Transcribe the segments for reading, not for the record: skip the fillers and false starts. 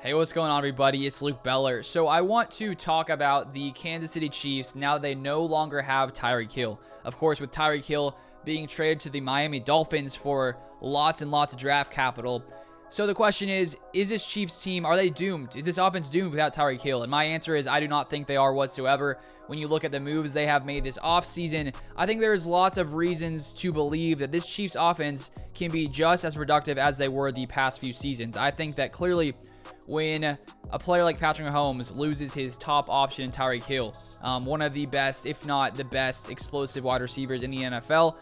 Hey, what's going on, everybody? It's Luke Beller. So I want to talk about the Kansas City Chiefs now that they no longer have Tyreek Hill. Of course, with Tyreek Hill being traded to the Miami Dolphins for lots and lots of draft capital. So the question is this Chiefs team, are they doomed? Is this offense doomed without Tyreek Hill? And my answer is I do not think they are whatsoever. When you look at the moves they have made this offseason, I think there's lots of reasons to believe that this Chiefs offense can be just as productive as they were the past few seasons. I think that clearly when a player like Patrick Mahomes loses his top option in Tyreek Hill, one of the best, if not the best, explosive wide receivers in the NFL,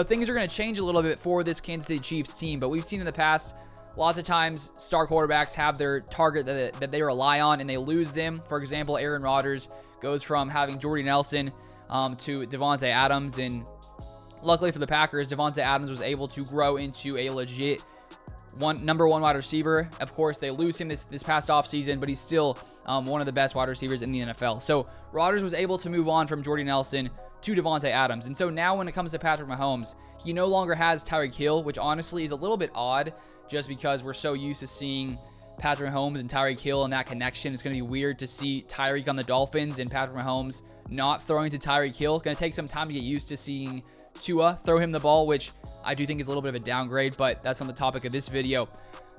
things are going to change a little bit for this Kansas City Chiefs team. But we've seen in the past, lots of times star quarterbacks have their target that they rely on and they lose them. For example, Aaron Rodgers goes from having Jordy Nelson to Davante Adams. And luckily for the Packers, Davante Adams was able to grow into a legit number one wide receiver. Of course, they lose him this past offseason, but he's still one of the best wide receivers in the NFL. So Rodgers was able to move on from Jordy Nelson to Davante Adams. And so now when it comes to Patrick Mahomes, he no longer has Tyreek Hill, which honestly is a little bit odd just because we're so used to seeing Patrick Mahomes and Tyreek Hill and that connection. It's going to be weird to see Tyreek on the Dolphins and Patrick Mahomes not throwing to Tyreek Hill. It's going to take some time to get used to seeing Tua throw him the ball, which I do think is a little bit of a downgrade, but that's on the topic of this video.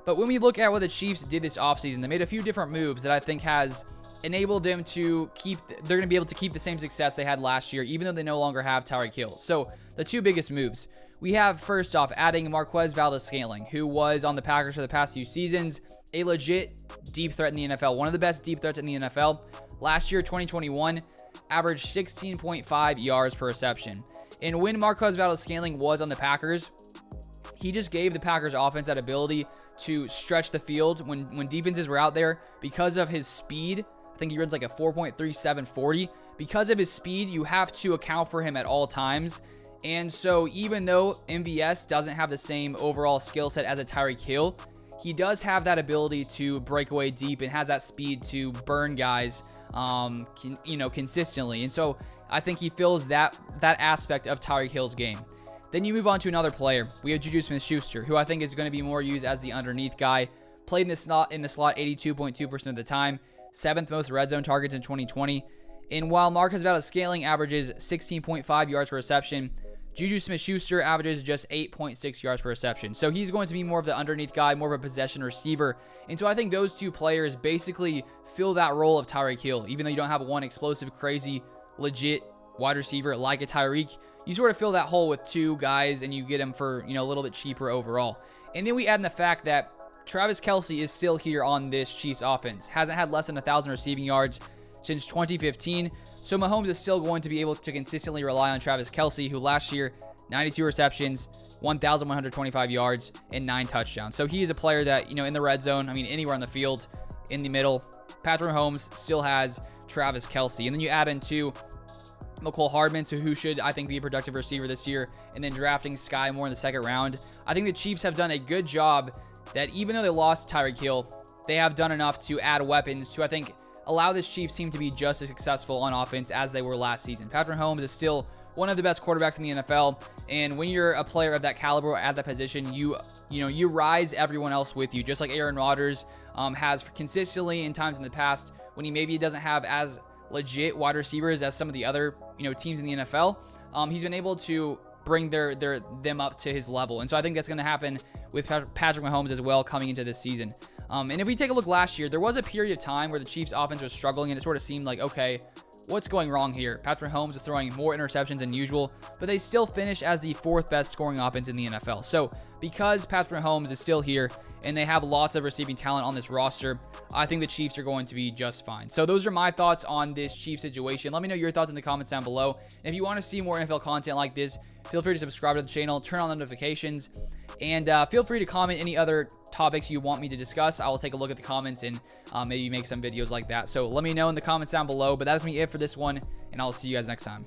But when we look at what the Chiefs did this offseason, they made a few different moves that I think has enabled them to they're going to be able to keep the same success they had last year, even though they no longer have Tyreek Hill. So the two biggest moves, we have first off adding Marquez Valdes-Scantling, who was on the Packers for the past few seasons, a legit deep threat in the NFL, one of the best deep threats in the NFL. Last year, 2021, averaged 16.5 yards per reception. And when Marquez Valdes-Scantling was on the Packers, he just gave the Packers offense that ability to stretch the field when defenses were out there because of his speed. I think he runs like a 4.3740. Because of his speed, you have to account for him at all times. And so even though MVS doesn't have the same overall skill set as a Tyreek Hill, he does have that ability to break away deep and has that speed to burn guys consistently. And so I think he fills that aspect of Tyreek Hill's game. Then you move on to another player. We have Juju Smith-Schuster, who I think is going to be more used as the underneath guy. Played in the slot 82.2% of the time. 7th most red zone targets in 2020. And while Marquez Valdes-Scantling averages 16.5 yards per reception, Juju Smith-Schuster averages just 8.6 yards per reception. So he's going to be more of the underneath guy, more of a possession receiver. And so I think those two players basically fill that role of Tyreek Hill. Even though you don't have one explosive, crazy, legit wide receiver like a Tyreek, you sort of fill that hole with two guys and you get them for a little bit cheaper overall. And then we add in the fact that Travis Kelce is still here on this Chiefs offense. Hasn't had less than 1,000 receiving yards since 2015. So Mahomes is still going to be able to consistently rely on Travis Kelce, who last year, 92 receptions, 1,125 yards, and 9 touchdowns. So he is a player that, in the red zone, anywhere on the field, in the middle, Patrick Mahomes still has Travis Kelce. And then you add in two Mecole Hardman, who should, I think, be a productive receiver this year, and then drafting Sky Moore in the second round. I think the Chiefs have done a good job that even though they lost Tyreek Hill, they have done enough to add weapons to, I think, allow this Chiefs team to be just as successful on offense as they were last season. Patrick Mahomes is still one of the best quarterbacks in the NFL, and when you're a player of that caliber at that position, you rise everyone else with you, just like Aaron Rodgers has consistently in times in the past when he maybe doesn't have as legit wide receivers as some of the other teams in the NFL. He's been able to bring them up to his level, and so I think that's going to happen with Patrick Mahomes as well coming into this season. And if we take a look last year, there was a period of time where the Chiefs offense was struggling and it sort of seemed like, okay, what's going wrong here? Patrick Mahomes is throwing more interceptions than usual, but they still finish as the 4th best scoring offense in the NFL. So because Patrick Mahomes is still here and they have lots of receiving talent on this roster, I think the Chiefs are going to be just fine. So those are my thoughts on this Chiefs situation. Let me know your thoughts in the comments down below. And if you want to see more NFL content like this, feel free to subscribe to the channel, turn on the notifications, and feel free to comment any other topics you want me to discuss. I will take a look at the comments and maybe make some videos like that. So let me know in the comments down below. But that's going to be it for this one, and I'll see you guys next time.